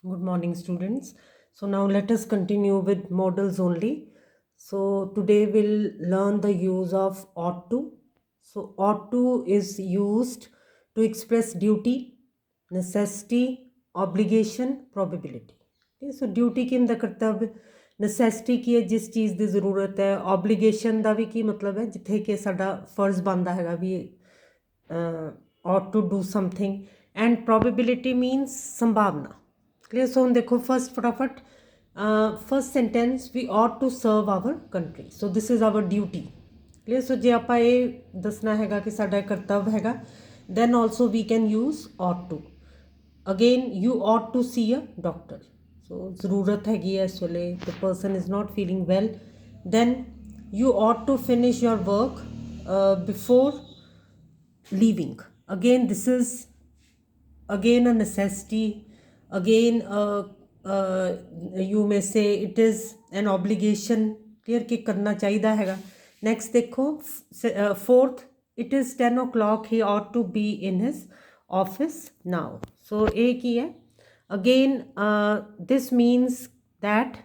Good morning, students. So now let us continue with models only. So today we'll learn the use of ought to. So ought to is used to express duty, necessity, obligation, probability. Okay, so duty ਕੀ ਹੁੰਦਾ ਕਰਤੱਵ, necessity ਕੀ ਹੈ ਜਿਸ ਚੀਜ਼ ਦੀ ਜ਼ਰੂਰਤ ਹੈ, obligation ਦਾ ਵੀ ਕੀ ਮਤਲਬ ਹੈ ਜਿੱਥੇ ਕਿ ਸਾਡਾ ਫਰਜ਼ ਬਣਦਾ ਹੈਗਾ ਵੀ ought to do something, and probability means ਸੰਭਾਵਨਾ। क्लियर। सो हम देखो फर्स्ट फटाफट first sentence we ought to serve our country, so this is our duty. Clear. So जे आप ये दसना हैगा कि साडा कर्तव्य हैगा, then also we can use ought to। again you ought to see a doctor, so ज़रूरत हैगी है इस वेले, the person is not feeling well, then you ought to finish your work before leaving। again this is again a necessity, again you may say it is an obligation। clear कि करना चाहिए हैगा। next देखो fourth, it is 10 o'clock, he ought to be in his office now। so ਇਹ ਕੀ ਹੈ again this means that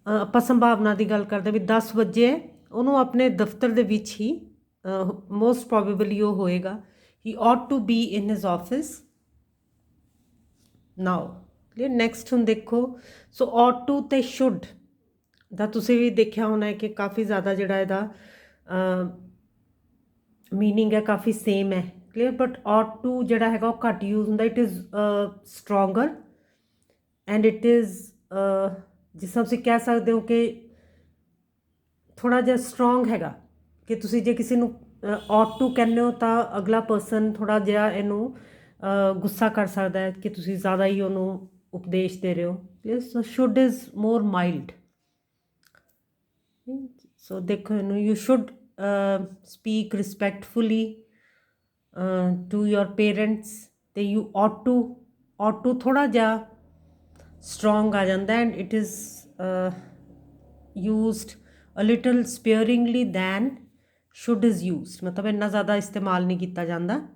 ਆਪਾਂ ਸੰਭਾਵਨਾ ਦੀ ਗੱਲ ਕਰਦੇ ਵੀ 10 ਵਜੇ ਉਹਨੂੰ ਆਪਣੇ ਦਫ਼ਤਰ ਦੇ ਵਿੱਚ ਹੀ ਮੋਸਟ ਪ੍ਰੋਬੇਬਲੀ ਉਹ ਹੋਏਗਾ, he ought to be in his office now। Clear. Next ਹੁਣ ਦੇਖੋ, ਸੋ ought to ਤੇ should ਦਾ ਤੁਸੀਂ ਵੀ ਦੇਖਿਆ ਹੋਣਾ ਹੈ ਕਿ ਕਾਫੀ ਜ਼ਿਆਦਾ ਜਿਹੜਾ ਇਹਦਾ ਮੀਨਿੰਗ ਹੈ ਕਾਫੀ ਸੇਮ ਹੈ। ਕਲੀਅਰ। ਬਟ ought to ਜਿਹੜਾ ਹੈਗਾ ਉਹ ਘੱਟ ਯੂਜ਼ ਹੁੰਦਾ, it is stronger and it is ਜਿਸ ਤਰ੍ਹਾਂ ਤੁਸੀਂ ਕਹਿ ਸਕਦੇ ਹੋ ਕਿ ਥੋੜ੍ਹਾ ਜਿਹਾ ਸਟਰੋਂਗ ਹੈਗਾ ਕਿ ਤੁਸੀਂ ਜੇ ਕਿਸੇ ਨੂੰ ought to ਕਹਿੰਦੇ ਹੋ ਤਾਂ ਅਗਲਾ ਪਰਸਨ ਥੋੜ੍ਹਾ ਜਿਹਾ ਇਹਨੂੰ ਗੁੱਸਾ ਕਰ ਸਕਦਾ ਹੈ ਕਿ ਤੁਸੀਂ ਜ਼ਿਆਦਾ ਹੀ ਉਹਨੂੰ ਉਪਦੇਸ਼ ਦੇ ਰਹੇ ਹੋ। So should is more mild. So ਦੇਖੋ ਇਹਨੂੰ, you should speak respectfully to your parents, ਅਤੇ ਯੂ ought to ਥੋੜ੍ਹਾ ਜਿਹਾ ਸਟਰੋਂਗ ਆ ਜਾਂਦਾ, and it is used a little sparingly than should is used, ਮਤਲਬ ਇੰਨਾ ਜ਼ਿਆਦਾ ਇਸਤੇਮਾਲ ਨਹੀਂ ਕੀਤਾ ਜਾਂਦਾ।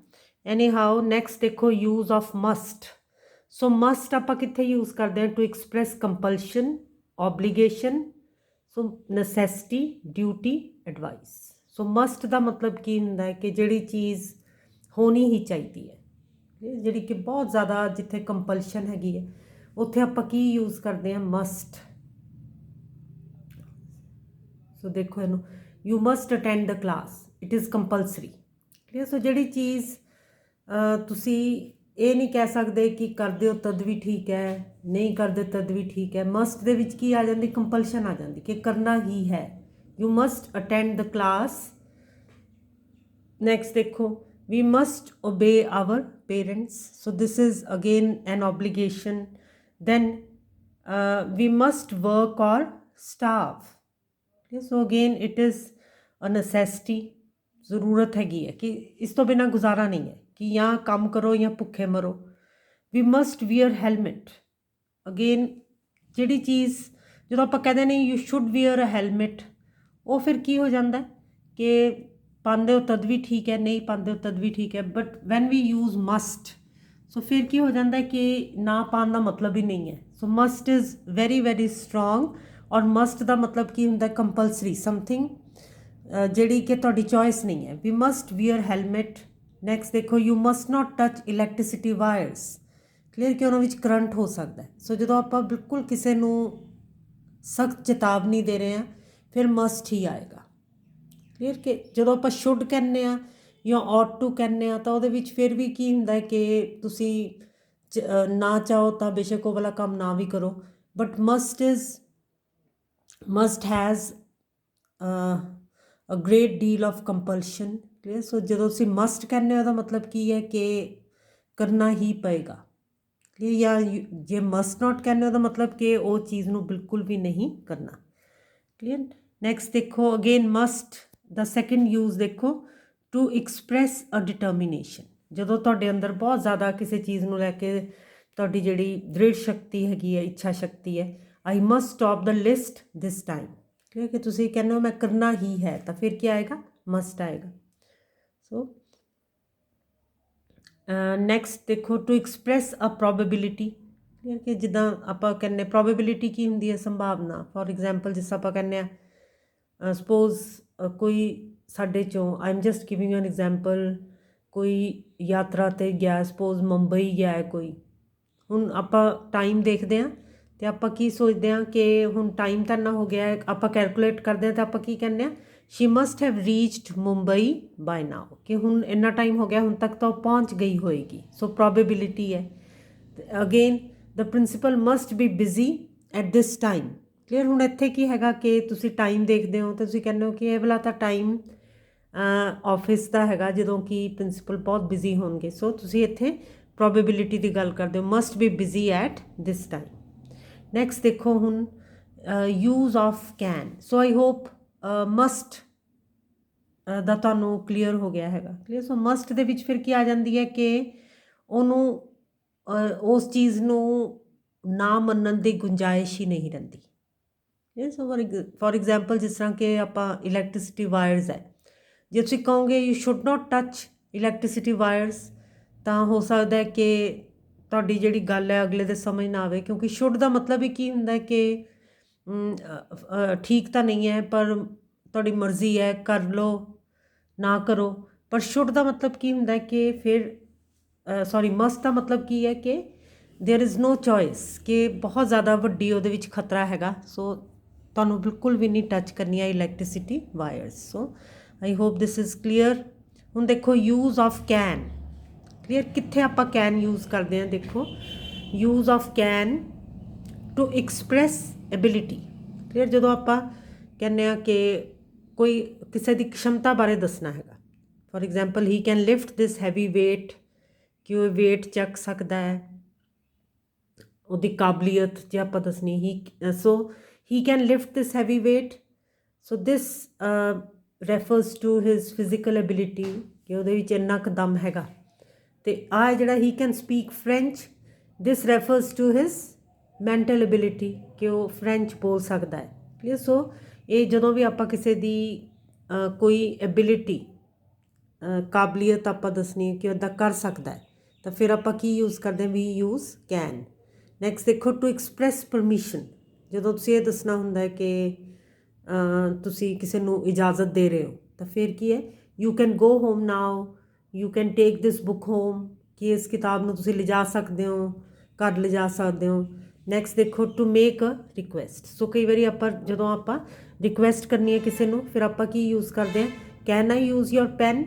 ਐਨੀ ਹਾਓ ਨੈਕਸਟ ਦੇਖੋ, use of must। So must ਆਪਾਂ ਕਿੱਥੇ ਯੂਜ਼ ਕਰਦੇ ਹਾਂ? To express compulsion, obligation, so necessity, duty, advice। So must ਦਾ ਮਤਲਬ ਕੀ ਹੁੰਦਾ ਹੈ ਕਿ ਜਿਹੜੀ ਚੀਜ਼ ਹੋਣੀ ਹੀ ਚਾਹੀਦੀ ਹੈ, ਜਿਹੜੀ ਕਿ ਬਹੁਤ ਜ਼ਿਆਦਾ ਜਿੱਥੇ ਕੰਪਲਸ਼ਨ ਹੈਗੀ ਹੈ ਉੱਥੇ ਆਪਾਂ ਕੀ ਯੂਜ਼ ਕਰਦੇ ਹਾਂ? must। ਸੋ ਦੇਖੋ ਇਹਨੂੰ, you must attend the class, it is compulsory. Clear. So ਜਿਹੜੀ ਚੀਜ਼ ਤੁਸੀਂ ਇਹ ਨਹੀਂ ਕਹਿ ਸਕਦੇ ਕਿ ਕਰਦੇ ਹੋ ਤਦ ਵੀ ਠੀਕ ਹੈ, ਨਹੀਂ ਕਰਦੇ ਤਦ ਵੀ ਠੀਕ ਹੈ। ਮਸਟ ਦੇ ਵਿੱਚ ਕੀ ਆ ਜਾਂਦੀ? ਕੰਪਲਸ਼ਨ ਆ ਜਾਂਦੀ ਕਿ ਕਰਨਾ ਹੀ ਹੈ। You must attend the class. Next ਦੇਖੋ, we must obey our parents, so this is again an obligation। then we must work or starve। so again it is a necessity, ਜ਼ਰੂਰਤ ਹੈਗੀ ਹੈ ਕਿ ਇਸ ਤੋਂ ਬਿਨਾਂ ਗੁਜ਼ਾਰਾ ਨਹੀਂ ਹੈ ਕਿ ਜਾਂ ਕੰਮ ਕਰੋ ਜਾਂ ਭੁੱਖੇ ਮਰੋ। we must wear helmet। again ਜਿਹੜੀ ਚੀਜ਼ ਜਦੋਂ ਆਪਾਂ ਕਹਿੰਦੇ ਨਹੀਂ you should wear a helmet, ਉਹ ਫਿਰ ਕੀ ਹੋ ਜਾਂਦਾ ਕਿ ਪਾਉਂਦੇ ਹੋ ਤਦ ਵੀ ਠੀਕ ਹੈ, ਨਹੀਂ ਪਾਉਂਦੇ ਹੋ ਤਦ ਵੀ ਠੀਕ ਹੈ। But when we use must, so ਫਿਰ ਕੀ ਹੋ ਜਾਂਦਾ ਕਿ ਨਾ ਪਾਉਣ ਦਾ ਮਤਲਬ ਹੀ ਨਹੀਂ ਹੈ। So must is very very strong, ਔਰ ਮਸਟ ਦਾ ਮਤਲਬ ਕੀ ਹੁੰਦਾ? ਕੰਪਲਸਰੀ, ਸਮਥਿੰਗ ਜਿਹੜੀ ਕਿ ਤੁਹਾਡੀ ਚੋਇਸ ਨਹੀਂ ਹੈ। ਵੀ ਮਸਟ ਵੀਅਰ ਹੈਲਮਟ। ਨੈਕਸਟ ਦੇਖੋ, you must not touch electricity virus. Clear ਕਿ ਉਹਨਾਂ ਵਿੱਚ ਕਰੰਟ ਹੋ ਸਕਦਾ। ਸੋ ਜਦੋਂ ਆਪਾਂ ਬਿਲਕੁਲ ਕਿਸੇ ਨੂੰ ਸਖਤ ਚੇਤਾਵਨੀ ਦੇ ਰਹੇ ਹਾਂ ਫਿਰ ਮਸਟ ਹੀ ਆਏਗਾ। ਕਲੀਅਰ ਕਿ ਜਦੋਂ ਆਪਾਂ ਸ਼ੁੱਡ ਕਹਿੰਦੇ ਹਾਂ ਜਾਂ ought to ਕਹਿੰਦੇ ਹਾਂ ਤਾਂ ਉਹਦੇ ਵਿੱਚ ਫਿਰ ਵੀ ਕੀ ਹੁੰਦਾ ਕਿ ਤੁਸੀਂ ਨਾ ਚਾਹੋ ਤਾਂ ਬੇਸ਼ੱਕ ਉਹ ਵਾਲਾ ਕੰਮ ਨਾ ਵੀ ਕਰੋ। But must has a great deal of compulsion। Clear. So ਜਦੋਂ ਅਸੀਂ must ਕਹਿੰਦੇ ਹਾਂ ਉਹਦਾ ਮਤਲਬ ਕੀ ਹੈ ਕਿ ਕਰਨਾ ਹੀ ਪਏਗਾ। ਕਲੀਅਰ। ਜਾਂ ਜੇ must not ਕਹਿੰਦੇ ਉਹਦਾ ਮਤਲਬ ਕਿ ਉਹ ਚੀਜ਼ ਨੂੰ ਬਿਲਕੁਲ ਵੀ ਨਹੀਂ ਕਰਨਾ। ਕਲੀਅਰ। ਨੈਕਸਟ ਦੇਖੋ, ਅਗੇਨ ਮਸਟ ਦਾ ਸੈਕਿੰਡ ਯੂਜ਼ ਦੇਖੋ, ਟੂ ਐਕਸਪ੍ਰੈਸ ਅ ਡਿਟਰਮੀਨੇਸ਼ਨ। ਜਦੋਂ ਤੁਹਾਡੇ ਅੰਦਰ ਬਹੁਤ ਜ਼ਿਆਦਾ ਕਿਸੇ ਚੀਜ਼ ਨੂੰ ਲੈ ਕੇ ਤੁਹਾਡੀ ਜਿਹੜੀ ਦ੍ਰਿੜ ਸ਼ਕਤੀ ਹੈਗੀ ਹੈ, ਇੱਛਾ ਸ਼ਕਤੀ ਹੈ, I must stop the list this time. Clear ਕਿ ਤੁਸੀਂ ਕਹਿੰਦੇ ਹੋ ਮੈਂ ਕਰਨਾ ਹੀ ਹੈ ਤਾਂ ਫਿਰ ਕੀ ਆਏਗਾ? ਮਸਟ ਆਏਗਾ। ਸੋ ਨੈਕਸਟ ਦੇਖੋ, to express a probability. Clear ਕਿ ਜਿੱਦਾਂ ਆਪਾਂ ਕਹਿੰਦੇ ਪ੍ਰੋਬੇਬਿਲਿਟੀ ਕੀ ਹੁੰਦੀ ਹੈ, ਸੰਭਾਵਨਾ। ਫੋਰ ਐਗਜ਼ਾਮਪਲ ਜਿਸ ਆਪਾਂ ਕਹਿੰਦੇ ਆ ਸਪੋਜ਼ ਕੋਈ ਸਾਡੇ ਚੋਂ, I am just giving U N example, ਕੋਈ ਯਾਤਰਾ 'ਤੇ ਗਿਆ, ਸਪੋਜ਼ ਮੁੰਬਈ ਗਿਆ ਹੈ ਕੋਈ। ਹੁਣ ਆਪਾਂ ਟਾਈਮ ਦੇਖਦੇ ਹਾਂ ਅਤੇ ਆਪਾਂ ਕੀ ਸੋਚਦੇ ਹਾਂ ਕਿ ਹੁਣ ਟਾਈਮ ਤਾਂ ਇੰਨਾ ਹੋ ਗਿਆ ਹੈ, ਆਪਾਂ ਕੈਲਕੂਲੇਟ ਕਰਦੇ ਹਾਂ ਤਾਂ ਆਪਾਂ ਕੀ ਕਹਿੰਦੇ ਹਾਂ, she must have reached Mumbai by now, ਕਿ ਹੁਣ ਇੰਨਾ ਟਾਈਮ ਹੋ ਗਿਆ, ਹੁਣ ਤੱਕ ਤਾਂ ਉਹ ਪਹੁੰਚ ਗਈ ਹੋਏਗੀ। ਸੋ ਪ੍ਰੋਬੇਬਿਲਿਟੀ ਹੈ। Again the principal must be busy at this time. Clear. ਹੁਣ ਇੱਥੇ ਕੀ ਹੈਗਾ ਕਿ ਤੁਸੀਂ ਟਾਈਮ ਦੇਖਦੇ ਹੋ ਅਤੇ ਤੁਸੀਂ ਕਹਿੰਦੇ ਹੋ ਕਿ ਇਹ ਵਾਲਾ ਤਾਂ ਟਾਈਮ ਆਫਿਸ ਦਾ ਹੈਗਾ ਜਦੋਂ ਕਿ ਪ੍ਰਿੰਸੀਪਲ ਬਹੁਤ ਬਿਜ਼ੀ ਹੋਣਗੇ। ਸੋ ਤੁਸੀਂ ਇੱਥੇ ਪ੍ਰੋਬੇਬਿਲਿਟੀ ਦੀ ਗੱਲ ਕਰਦੇ ਹੋ, must be busy at this time. Next ਦੇਖੋ ਹੁਣ use of can. So I hope must ਦਾ ਤੁਹਾਨੂੰ ਕਲੀਅਰ ਹੋ ਗਿਆ ਹੈਗਾ। ਕਲੀਅਰ। ਸੋ ਮਸਟ ਦੇ ਵਿੱਚ ਫਿਰ ਕੀ ਆ ਜਾਂਦੀ ਹੈ ਕਿ ਉਹਨੂੰ ਉਸ ਚੀਜ਼ ਨੂੰ ਨਾ ਮੰਨਣ ਦੀ ਗੁੰਜਾਇਸ਼ ਹੀ ਨਹੀਂ ਰਹਿੰਦੀ। ਸੋ ਫੋਰ ਐਗਜ਼ਾਮਪਲ ਜਿਸ ਤਰ੍ਹਾਂ ਕਿ ਆਪਾਂ ਇਲੈਕਟ੍ਰੀਸਿਟੀ ਵਾਇਰਸ ਹੈ, ਜੇ ਤੁਸੀਂ ਕਹੋਗੇ you should not touch electricity virus, ਤਾਂ ਹੋ ਸਕਦਾ ਹੈ ਕਿ ਤੁਹਾਡੀ ਜਿਹੜੀ ਗੱਲ ਹੈ ਅਗਲੇ ਦੇ ਸਮਝ ਨਾ ਆਵੇ, ਕਿਉਂਕਿ ਸ਼ੁੱਡ ਦਾ ਮਤਲਬ ਹੀ ਕੀ ਹੁੰਦਾ ਕਿ ਠੀਕ ਤਾਂ ਨਹੀਂ ਹੈ ਪਰ ਤੁਹਾਡੀ ਮਰਜ਼ੀ ਹੈ, ਕਰ ਲਓ ਨਾ ਕਰੋ। ਪਰ ਸ਼ੁੱਡ ਦਾ ਮਤਲਬ ਕੀ ਹੁੰਦਾ ਕਿ ਫਿਰ ਮਸਟ ਦਾ ਮਤਲਬ ਕੀ ਹੈ ਕਿ ਦੇਅਰ ਇਜ਼ ਨੋ ਚੋਇਸ, ਕਿ ਬਹੁਤ ਜ਼ਿਆਦਾ ਵੱਡੀ ਉਹਦੇ ਵਿੱਚ ਖਤਰਾ ਹੈਗਾ। ਸੋ ਤੁਹਾਨੂੰ ਬਿਲਕੁਲ ਵੀ ਨਹੀਂ ਟੱਚ ਕਰਨੀ ਹੈ electricity virus. So I hop this is clear. ਹੁਣ ਦੇਖੋ ਯੂਜ਼ ਆਫ ਕੈਨ। ਕਲੀਅਰ। ਕਿੱਥੇ ਆਪਾਂ ਕੈਨ ਯੂਜ਼ ਕਰਦੇ ਹਾਂ, ਦੇਖੋ use of can to express ability. Clear. ਜਦੋਂ ਆਪਾਂ ਕਹਿੰਦੇ ਹਾਂ ਕਿ ਕੋਈ ਕਿਸੇ ਦੀ ਖਮਤਾ ਬਾਰੇ ਦੱਸਣਾ ਹੈਗਾ, for example he can lift this heavy wait, ਕਿ ਉਹ ਵੇਟ ਚੱਕ ਸਕਦਾ ਹੈ, ਉਹਦੀ ਕਾਬਲੀਅਤ ਜੇ ਆਪਾਂ ਦੱਸਣੀ ਹੀ। So he can lift this heavy weight. So this refers to his physical ability, ਕਿ ਉਹਦੇ ਵਿੱਚ ਇੰਨਾ ਕੁ ਦਮ ਹੈਗਾ। ਅਤੇ ਆਹ ਜਿਹੜਾ he can speak French, this refers to his mental ability, ਕਿ ਉਹ ਫਰੈਂਚ ਬੋਲ ਸਕਦਾ ਹੈ। ਕਲੀਅਰ। ਸੋ ਇਹ ਜਦੋਂ ਵੀ ਆਪਾਂ ਕਿਸੇ ਦੀ ਕੋਈ ਐਬਿਲਿਟੀ, ਕਾਬਲੀਅਤ ਆਪਾਂ ਦੱਸਣੀ ਕਿ ਉੱਦਾਂ ਕਰ ਸਕਦਾ ਹੈ, ਤਾਂ ਫਿਰ ਆਪਾਂ ਕੀ ਯੂਜ਼ ਕਰਦੇ ਹਾਂ, ਵੀ ਯੂਜ਼ ਕੈਨ। ਨੈਕਸਟ ਦੇਖੋ ਟੂ ਐਕਸਪ੍ਰੈਸ ਪਰਮਿਸ਼ਨ। ਜਦੋਂ ਤੁਸੀਂ ਇਹ ਦੱਸਣਾ ਹੁੰਦਾ ਹੈ ਕਿ ਤੁਸੀਂ ਕਿਸੇ ਨੂੰ ਇਜਾਜ਼ਤ ਦੇ ਰਹੇ ਹੋ, ਤਾਂ ਫਿਰ ਕੀ ਹੈ, you can go home now, you can take this book home, ਕਿ ਇਸ ਕਿਤਾਬ ਨੂੰ ਤੁਸੀਂ ਲਿਜਾ ਸਕਦੇ ਹੋ, ਘਰ ਲਿਜਾ ਸਕਦੇ ਹੋ। ਨੈਕਸਟ ਦੇਖੋ ਟੂ ਮੇਕ ਅ ਰਿਕੁਐਸਟ। ਸੋ ਕਈ ਵਾਰੀ ਆਪਾਂ ਜਦੋਂ ਆਪਾਂ ਰਿਕੁਐਸਟ ਕਰਨੀ ਹੈ ਕਿਸੇ ਨੂੰ, ਫਿਰ ਆਪਾਂ ਕੀ ਯੂਜ਼ ਕਰਦੇ ਹਾਂ, can I use your pen,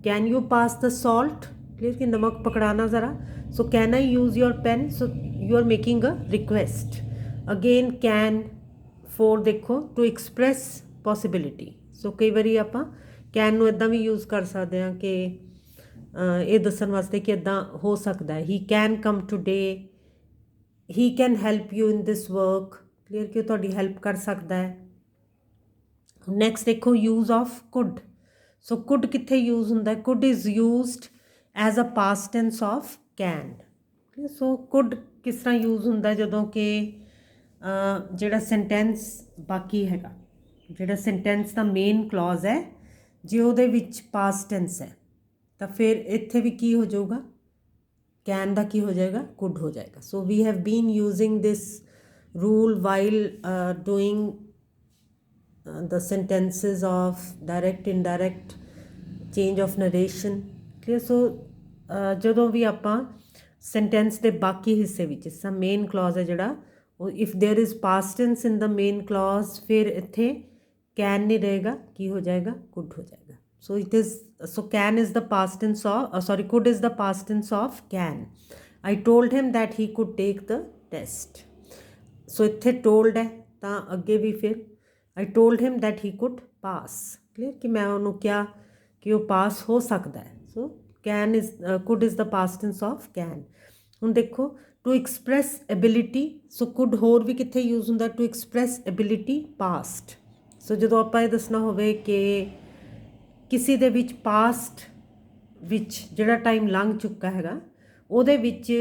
can you pass the salt. Clear. ਕਿ ਨਮਕ ਪਕੜਾਣਾ ज़रा। So can I use your pen, so you are making a request. Again can for देखो टू एक्सप्रैस पॉसिबिलिटी। सो कई बारी ਆਪਾਂ ਕੈਨ ਨੂੰ ਇੱਦਾਂ ਵੀ ਯੂਜ਼ ਕਰ ਸਕਦੇ ਹਾਂ ਕਿ ਇਹ ਦੱਸਣ ਵਾਸਤੇ ਕਿ ਇੱਦਾਂ ਹੋ ਸਕਦਾ ਹੈ। He can come today, he can help you in this work. Clear. ਕਿ ਉਹ ਤੁਹਾਡੀ ਹੈਲਪ ਕਰ ਸਕਦਾ ਹੈ। ਨੈਕਸਟ ਦੇਖੋ use of could. So could ਕਿੱਥੇ ਯੂਜ਼ ਹੁੰਦਾ ਹੈ, could is used as a past tense of can. So could ਕਿਸ ਤਰ੍ਹਾਂ ਯੂਜ਼ ਹੁੰਦਾ, ਜਦੋਂ ਕਿ ਜਿਹੜਾ ਸੈਂਟੈਂਸ ਬਾਕੀ ਹੈਗਾ, ਜਿਹੜਾ ਸੈਂਟੈਂਸ ਦਾ ਮੇਨ ਕਲੌਜ਼ ਹੈ, ਜੇ ਉਹਦੇ ਵਿੱਚ ਪਾਸਟ ਟੈਂਸ ਹੈ, ਤਾਂ ਫਿਰ ਇੱਥੇ ਵੀ ਕੀ ਹੋ ਜਾਊਗਾ, ਕੈਨ ਦਾ ਕੀ ਹੋ ਜਾਏਗਾ, ਕੁਡ ਹੋ ਜਾਏਗਾ। So we have been using this rule while doing the sentences of direct indirect change of narration। clear। so ਜਦੋਂ ਵੀ ਆਪਾਂ ਸੈਂਟੈਂਸ ਦੇ ਬਾਕੀ ਹਿੱਸੇ ਵਿੱਚ, ਜਿਸ ਤਰ੍ਹਾਂ ਮੇਨ ਕਲੌਜ਼ ਹੈ ਜਿਹੜਾ, ਉਹ if there is past tense in the main clause, ਫਿਰ ਇੱਥੇ ਕੈਨ ਨਹੀਂ ਰਹੇਗਾ, ਕੀ ਹੋ ਜਾਏਗਾ, ਕੁਡ ਹੋ ਜਾਏਗਾ। So it is, so can is the past tense of could is the past tense of can. I told him that he could take the test. So ਇੱਥੇ told ਹੈ ਤਾਂ ਅੱਗੇ ਵੀ ਫਿਰ I told him that he could pass। clear। ਕਿ ਮੈਂ ਉਹਨੂੰ ਕਿਹਾ ਕਿ ਉਹ ਪਾਸ ਹੋ ਸਕਦਾ ਹੈ। So can is, could is the past tense of can. ਹੁਣ ਦੇਖੋ to express ability. So could ਹੋਰ ਵੀ ਕਿੱਥੇ ਯੂਜ਼ ਹੁੰਦਾ, to express ability past. So ਜਦੋਂ ਆਪਾਂ ਇਹ ਦੱਸਣਾ ਹੋਵੇ ਕਿ ਕਿਸੇ ਦੇ ਵਿੱਚ ਪਾਸਟ ਵਿੱਚ ਜਿਹੜਾ ਟਾਈਮ ਲੰਘ ਚੁੱਕਾ ਹੈਗਾ, ਉਹਦੇ ਵਿੱਚ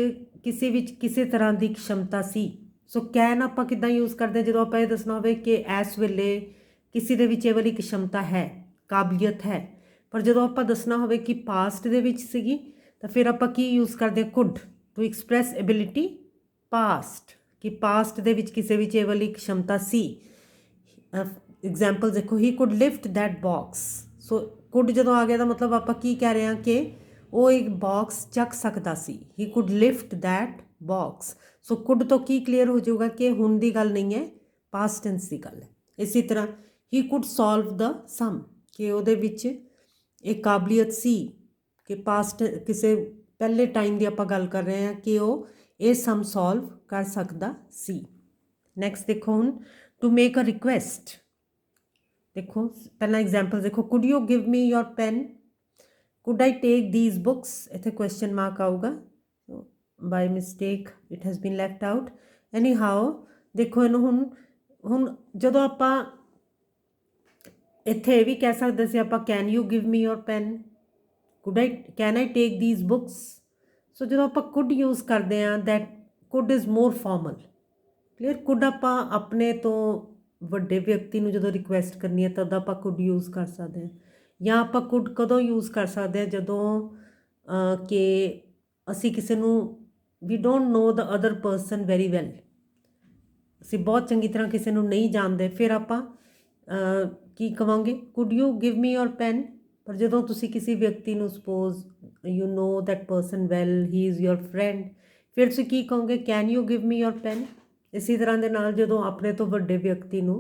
ਕਿਸੇ ਤਰ੍ਹਾਂ ਦੀ ਖਮਤਾ ਸੀ। ਸੋ ਕੈਨ ਆਪਾਂ ਕਿੱਦਾਂ ਯੂਜ਼ ਕਰਦੇ, ਜਦੋਂ ਆਪਾਂ ਇਹ ਦੱਸਣਾ ਹੋਵੇ ਕਿ ਇਸ ਵੇਲੇ ਕਿਸੇ ਦੇ ਵਿੱਚ ਇਹ ਵਾਲੀ ਇੱਕ ਖਮਤਾ ਹੈ, ਕਾਬਲੀਅਤ ਹੈ। ਪਰ ਜਦੋਂ ਆਪਾਂ ਦੱਸਣਾ ਹੋਵੇ ਕਿ ਪਾਸਟ ਦੇ ਵਿੱਚ ਸੀਗੀ, ਤਾਂ ਫਿਰ ਆਪਾਂ ਕੀ ਯੂਜ਼ ਕਰਦੇ ਹਾਂ, could, to express ability past ਕਿ ਪਾਸਟ ਦੇ ਵਿੱਚ ਕਿਸੇ ਵਿੱਚ ਇਹ ਵਾਲੀ क्षमता ਸੀ। ਐਗਜ਼ਾਮਪਲ ਦੇਖੋ, he could lift that box. So could ਜਦੋਂ ਆ ਗਿਆ ਤਾਂ ਮਤਲਬ ਆਪਾਂ ਕੀ ਕਹਿ ਰਹੇ ਹਾਂ ਕਿ ਉਹ ਇੱਕ ਬਾਕਸ ਚੱਕ ਸਕਦਾ ਸੀ। He could lift that box. So could ਤੋਂ ਕੀ ਕਲੀਅਰ ਹੋ ਜਾਊਗਾ ਕਿ ਹੁਣ ਦੀ ਗੱਲ ਨਹੀਂ ਹੈ, ਪਾਸਟ ਟੈਂਸ ਦੀ ਗੱਲ ਹੈ। ਇਸੇ ਤਰ੍ਹਾਂ ਹੀ ਕੁਡ ਸੋਲਵ ਦ ਸਮ, ਕਿ ਉਹਦੇ ਵਿੱਚ ਇਹ ਕਾਬਲੀਅਤ ਸੀ ਕਿ ਪਾਸਟ ਕਿਸੇ ਪਹਿਲੇ ਟਾਈਮ ਦੀ ਆਪਾਂ ਗੱਲ ਕਰ ਰਹੇ ਹਾਂ ਕਿ ਉਹ ਇਹ ਸਮ ਸੋਲਵ ਕਰ ਸਕਦਾ ਸੀ। ਨੈਕਸਟ ਦੇਖੋ ਹੁਣ, ਟੂ ਮੇਕ ਅ ਰਿਕੁਐਸਟ। ਦੇਖੋ ਪਹਿਲਾਂ ਐਗਜ਼ਾਮਪਲ ਦੇਖੋ, could you give me your pen, could I take these books. ਇੱਥੇ ਕੁਐਸਚਨ ਮਾਰਕ ਆਊਗਾ, by mistake it has been left out. Anyhow ਦੇਖੋ ਇਹਨੂੰ ਹੁਣ ਜਦੋਂ ਆਪਾਂ ਇੱਥੇ ਇਹ ਵੀ ਕਹਿ ਸਕਦੇ ਸੀ ਆਪਾਂ, can you give me your pen, can I take these books. So ਜਦੋਂ ਆਪਾਂ ਕੁਡ ਯੂਜ਼ ਕਰਦੇ ਹਾਂ, that could is more formal. Clear? Could ਆਪਾਂ ਆਪਣੇ ਤੋਂ ਵੱਡੇ ਵਿਅਕਤੀ ਨੂੰ ਜਦੋਂ ਰਿਕੁਐਸਟ ਕਰਨੀ ਹੈ ਤਦ ਆਪਾਂ ਕੁਡ ਯੂਜ਼ ਕਰ ਸਕਦੇ ਹਾਂ। ਜਾਂ ਆਪਾਂ ਕੁਡ ਕਦੋਂ ਯੂਜ਼ ਕਰ ਸਕਦੇ ਹਾਂ, ਜਦੋਂ ਕਿ ਅਸੀਂ ਕਿਸੇ ਨੂੰ ਵੀ don't know the other person very well, ਅਸੀਂ ਬਹੁਤ ਚੰਗੀ ਤਰ੍ਹਾਂ ਕਿਸੇ ਨੂੰ ਨਹੀਂ ਜਾਣਦੇ, ਫਿਰ ਆਪਾਂ ਕੀ ਕਵਾਂਗੇ, could you give me your pen. ਪਰ ਜਦੋਂ ਤੁਸੀਂ ਕਿਸੇ ਵਿਅਕਤੀ ਨੂੰ suppose you know that person well, he is your friend, ਫਿਰ ਤੁਸੀਂ ਕੀ ਕਹੋਗੇ, can you give me your pen. ਇਸੇ ਤਰ੍ਹਾਂ ਦੇ ਨਾਲ ਜਦੋਂ ਆਪਣੇ ਤੋਂ ਵੱਡੇ ਵਿਅਕਤੀ ਨੂੰ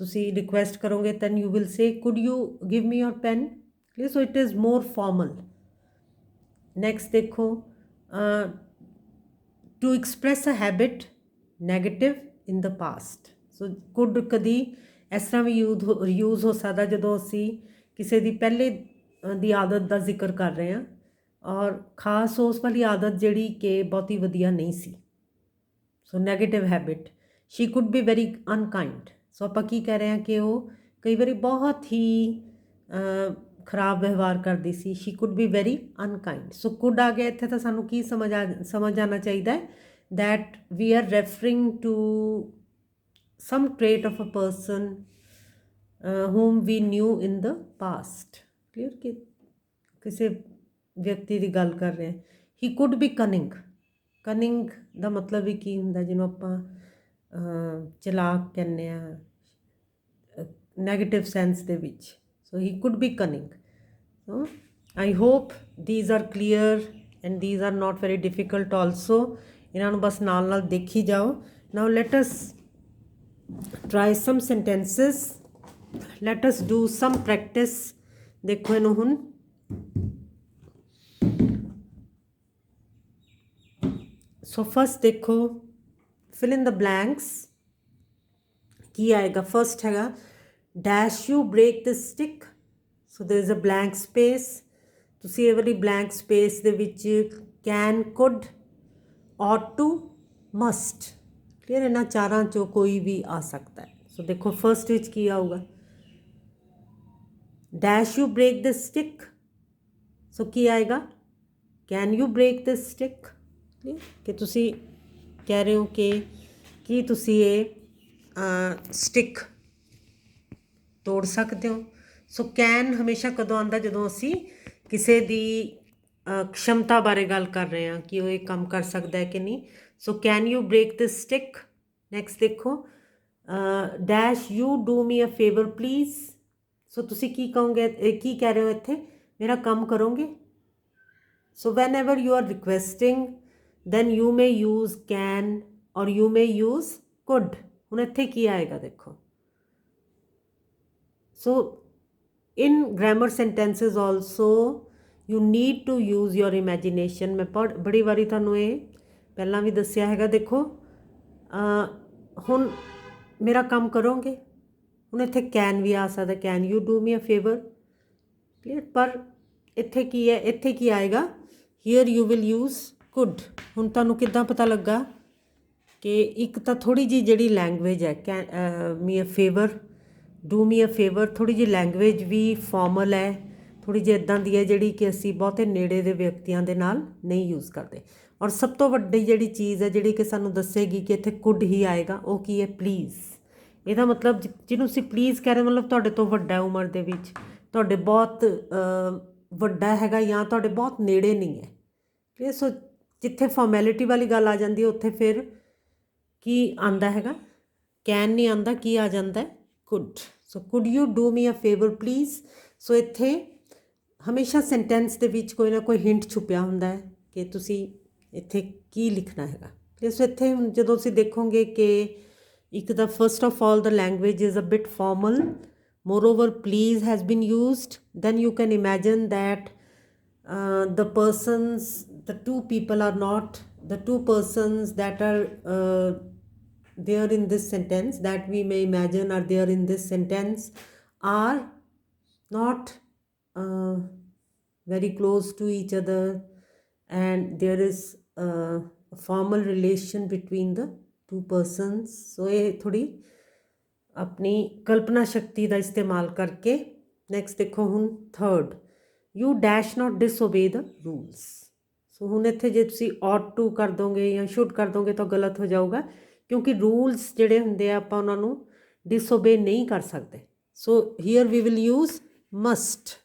ਤੁਸੀਂ ਰਿਕੁਐਸਟ ਕਰੋਗੇ then you will say could you give me your pen. Clear? So it is more formal. Next ਦੇਖੋ, to express a habit negative in the past. So could ਕਦੀ ਇਸ ਤਰ੍ਹਾਂ ਵੀ ਯੂਜ਼ ਹੋ ਸਕਦਾ ਜਦੋਂ ਅਸੀਂ ਕਿਸੇ ਦੀ ਪਹਿਲੇ ਦੀ ਆਦਤ ਦਾ ਜ਼ਿਕਰ ਕਰ ਰਹੇ ਹਾਂ ਔਰ ਖਾਸ ਉਸ ਵਾਲੀ ਆਦਤ ਜਿਹੜੀ ਕਿ ਬਹੁਤੀ ਵਧੀਆ ਨਹੀਂ ਸੀ। So negative habit, she could be very unkind. So ਆਪਾਂ ਕੀ ਕਹਿ ਰਹੇ ਹਾਂ ਕਿ ਉਹ ਕਈ ਵਾਰੀ ਬਹੁਤ ਹੀ ਖਰਾਬ ਵਿਵਹਾਰ ਕਰਦੀ ਸੀ। She could be very unkind. So could ਆ ਗਿਆ ਇੱਥੇ ਤਾਂ ਸਾਨੂੰ ਕੀ ਸਮਝ ਆਉਣਾ ਚਾਹੀਦਾ ਹੈ, that we are referring to some trait of a person whom we knew in the past. Clear? कि किसी व्यक्ति की गल कर रहे हैं। he could be cunning। cunning ਦਾ ਮਤਲਬ ਵੀ ਕੀ ਹੁੰਦਾ, ਜਿਹਨੂੰ ਆਪਾਂ ਚਲਾਕ ਕਹਿੰਦੇ ਆ ਨੈਗੇਟਿਵ ਸੈਂਸ ਦੇ ਵਿੱਚ। ਸੋ he could be cunning। so I hope these are clear and these are not very difficult also। ਇਹਨਾਂ ਨੂੰ ਬਸ ਨਾਲ ਨਾਲ ਦੇਖੀ ਜਾਓ। now let us try some sentences, let us do some practice। देखो इन्हू हुन so first देखो fill in the blanks। की आएगा, first हैगा dash you break the stick। so there is a blank space। तुसी ये वाली blank space they which can, could, ought to, must। Clear? इन्हां चारां चों कोई भी आ सकता है। सो देखो फर्स्ट विच की आऊगा, dash you break the stick. So की आएगा, can you break the stick. कि तुसी कह रहे हो कि तुसी ये स्टिक तोड़ सकते हो। सो कैन हमेशा कदों आंदा जदों असी किसी दी क्षमता बारे गल कर रहे हैं कि वो ये काम कर सकता है कि नहीं। So can you break the stick. Next देखो, dash you do me a favour please. So तुसी की कहोगे, की कह रहे हो इत्थे, मेरा काम करोगे। So whenever you are requesting then you may use can और यू मे यूज़ कुड। हुण इत्थे की आएगा देखो। So in grammar sentences also you need to use your imagination. मैं बड़ी बारी तुहानूं ये पहलां भी दस्सिया हैगा। देखो हुण मेरा काम करोगे, हुण इत्थे कैन भी आ सकदा, can you do me a favour. Clear? पर इत्थे की है, इत्थे की आएगा, here you will use could. हुण तुहानूं किद्दां पता लगा कि एक तो थोड़ी जी जिहड़ी लैंग्वेज है, can me a favour, do me a favour, थोड़ी जी लैंग्वेज भी फॉर्मल है, थोड़ी जी इदां दी है जिहड़ी कि असीं बहुते नेड़े दे व्यक्तियां दे नाल नहीं यूज़ करते। और सब तो वड्डी जिहड़ी चीज़ है जिहड़ी कि सानूं दस्सेगी कि इत्थे कुड ही आएगा, वो की है, प्लीज़। ਇਹਦਾ ਮਤਲਬ ਜਿਹਨੂੰ ਅਸੀਂ ਪਲੀਜ਼ ਕਹਿ ਰਹੇ ਮਤਲਬ ਤੁਹਾਡੇ ਤੋਂ ਵੱਡਾ ਉਮਰ ਦੇ ਵਿੱਚ, ਤੁਹਾਡੇ ਬਹੁਤ ਵੱਡਾ ਹੈਗਾ ਜਾਂ ਤੁਹਾਡੇ ਬਹੁਤ ਨੇੜੇ ਨਹੀਂ ਹੈ। ਠੀਕ ਹੈ? ਸੋ जिथे फॉर्मैलिटी वाली गल आ जाती है उत्थे फिर की आंदा हैगा, कैन नहीं आंदा, की आ जाता है could. So could you do me a favour please. So इत्थे हमेशा सेंटेंस दे विच कोई ना कोई हिंट छुपिया हुंदा है कि तुसी इत्थे की लिखना हैगा। सो इत्थे हुण जदों तुसीं देखोगे कि एक the first of all the language is a bit formal, moreover please has been used, then you can imagine that the two people are not the two persons that are there in this sentence, that we may imagine are there in this sentence, are not very close to each other, and there is a formal relation between the two persons. So ये थोड़ी अपनी कल्पना शक्ति का इस्तेमाल करके। Next देखो हुण third, you dash not disobey the rules. So हुण इत्थे जे तुसीं ऑट टू कर दोगे या शुड कर दोगे तो गलत हो जाऊगा, क्योंकि रूल्स जिहड़े हुंदे आ आपां उन्हां नूं डिसओबे नहीं कर सकते। So here we will use must.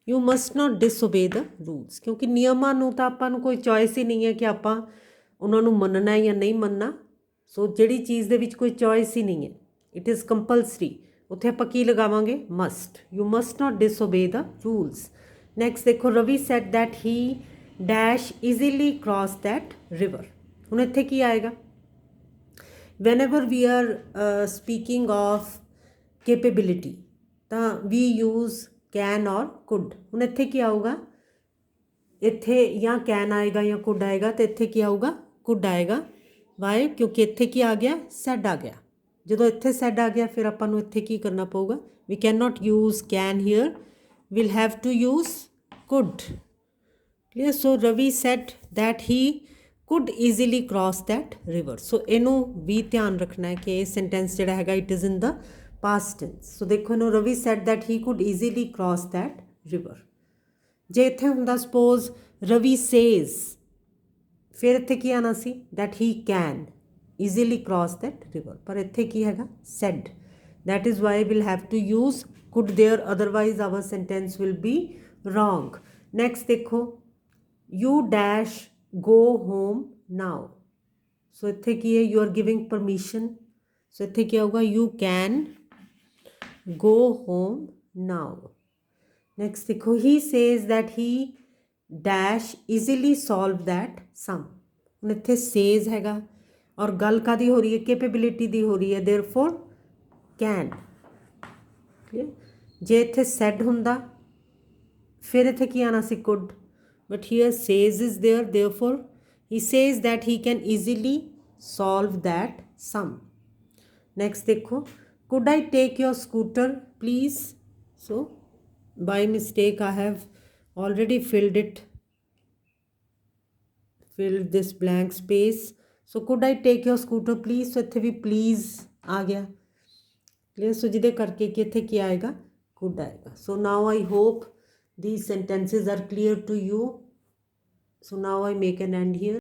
You must not disobey the rules, क्योंकि नियमां नूं तां आपां नूं कोई चॉइस ही नहीं है कि आपां उन्हां नूं मन्नना है या नहीं मन्नना। सो जिहड़ी चीज़ दे विच कोई चॉइस ही नहीं है, इट इज़ कंपलसरी, उत्थे आपां की लगावांगे must. You must not disobey the rules. Next देखो, Ravi said that he dash easily cross that river. हुण इत्थे की आएगा, whenever we are speaking of capability ਤਾਂ we use can or could। ਹੁਣ ਇੱਥੇ ਕੀ ਆਊਗਾ, ਇੱਥੇ ਜਾਂ can ਆਏਗਾ ਜਾਂ could ਆਏਗਾ, ਤੇ ਇੱਥੇ ਕੀ ਆਊਗਾ, could ਆਏਗਾ। ਵਾਈ, ਕਿਉਂਕਿ ਇੱਥੇ ਕੀ ਆ ਗਿਆ, said ਆ ਗਿਆ। ਜਦੋਂ ਇੱਥੇ said ਆ ਗਿਆ ਫਿਰ ਆਪਾਂ ਨੂੰ ਇੱਥੇ ਕੀ ਕਰਨਾ ਪਊਗਾ, we cannot use can here, we'll have to use could। clear। so Ravi said that he could easily cross that river। सो इनू भी ध्यान रखना है कि सेंटेंस जिहड़ा हैगा it is in the past tense. So देखो इनू, Ravi said that he could easily cross that river. जे इत्थे हुंदा सपोज रवि सेज, फिर इत्थे की आना सी, that he can easily cross that river, पर इत्थे की हैगा, said. That is why will have to use could there, otherwise our sentence will be wrong. Next देखो, you dash go home now. So इत्थे की है, you are giving permission. So इत्थे क्या होगा, you can go home now. Next देखो, he says that he dash easily solve that sum. हुण इत्थे सेज हैगा और गल कादी हो रही है, कैपेबिलिटी दी हो रही है, देयरफॉर कैन। क्लियर। जे इत्थे सैड हुंदा फिर इत्थे की आना सी, could, but here says is there, therefore he says that he can easily solve that sum। next देखो, could I take your scooter please। so by mistake I have already filled this blank space। so could I take your scooter please। so इत्थे भी please आ गया। clear। so जिहदे करके कि इत्थे की आएगा, could आएगा। so now I hope these sentences are clear to you। so now I make an end here।